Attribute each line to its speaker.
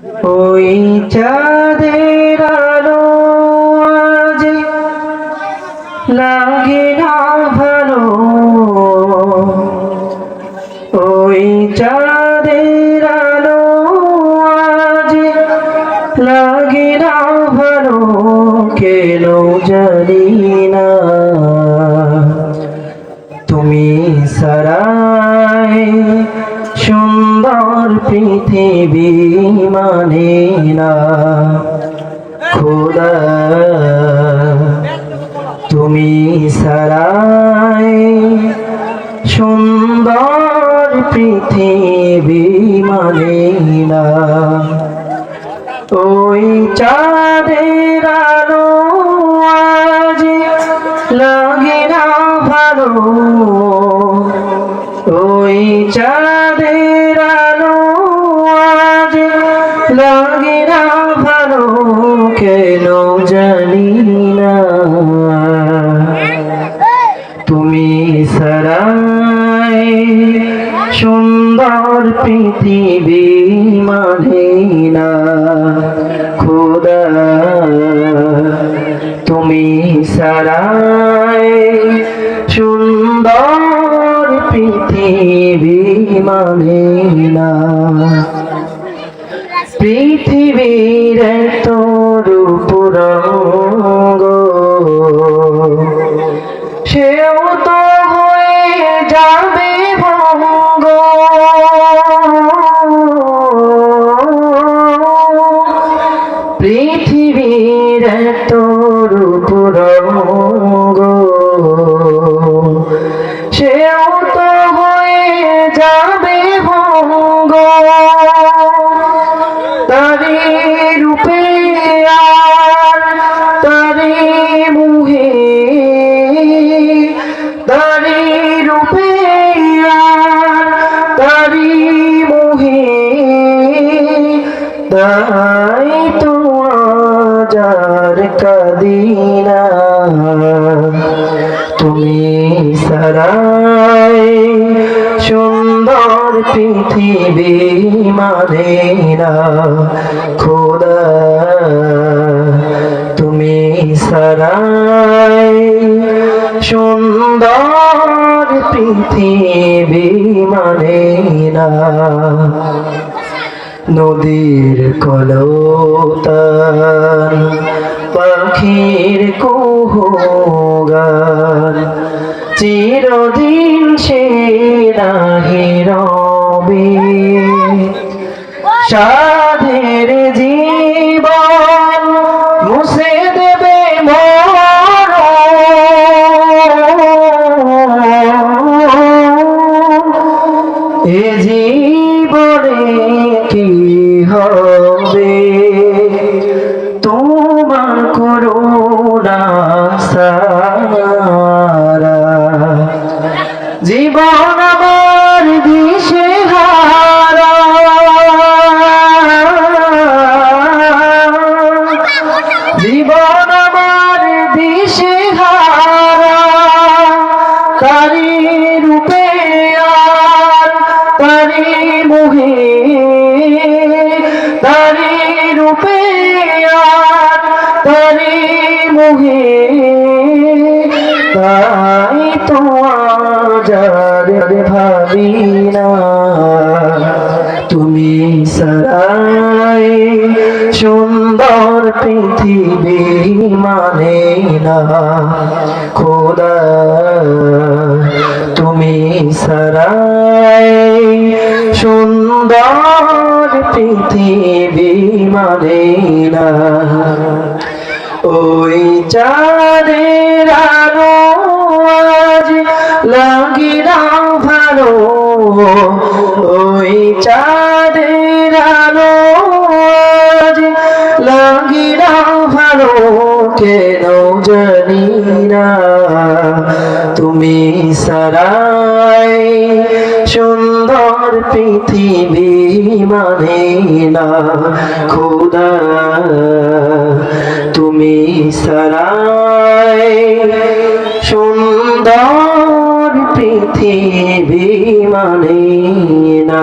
Speaker 1: ওই চাঁদের আলো আজ লাগে না ভালো, ওই চাঁদের আলো আজ লাগে না ভালো, কেন জানি না। তুমি সারাই সুন্দর পৃথিবী মানে না খোদা, তুমি সারাই সুন্দর পৃথিবী মানে না। ওই চাঁদের আলো আজ লাগে না ভালো, ওই চাঁদের আলো আজ লাগে না ভালো, কেন জানি না। তুমি সারাই সুন্দর পৃথিবী মানে না খোদা, তুমি সারাই সুন্দর পৃথিবী মানে না। পৃথিবীর তোর রূপ সেও তো হয়ে যাবে ভঙ্গ, পৃথিবীর তোর রূপ সেও তো হয়ে যাবে ভঙ্গ, তারি রূপে আর তারি মুহে, তারি রূপে আর তারি মুহে, তাই তো আজার কাদিনা। তুমি সারাই সুন্দর পৃথিবী মানে না খোদা, তুমি সারাই সুন্দর পৃথিবী মানে না। নদীর কলতান পাখির কুহুগান চিরদিন সে নাহি রবে, সাধের জীবন মুছে দেবে মরণ, এ জীবনে কি হবে তোমার করুণা সারা, জীবন আমার দিশে হারা, জীবন আমার দিশে হারা, তারি রূপে আর তারি মোহে, তারি রূপে আর তারি মোহে, তাই তো আজার ভাবি না। তুমি সারাই সুন্দর পৃথিবী মানে না খোদা, তুমি সারাই সুন্দর পৃথিবী মানে না। ওই চাঁদের আলো আজ লাগে না ভালো, ওই চাঁদের আলো আজ লাগে না ভালো, কেন জানি না। তুমি সারাই সুন্দর পৃথিবী মানে না খোদা, তুমি সারাই সুন্দর পৃথিবী মানে না।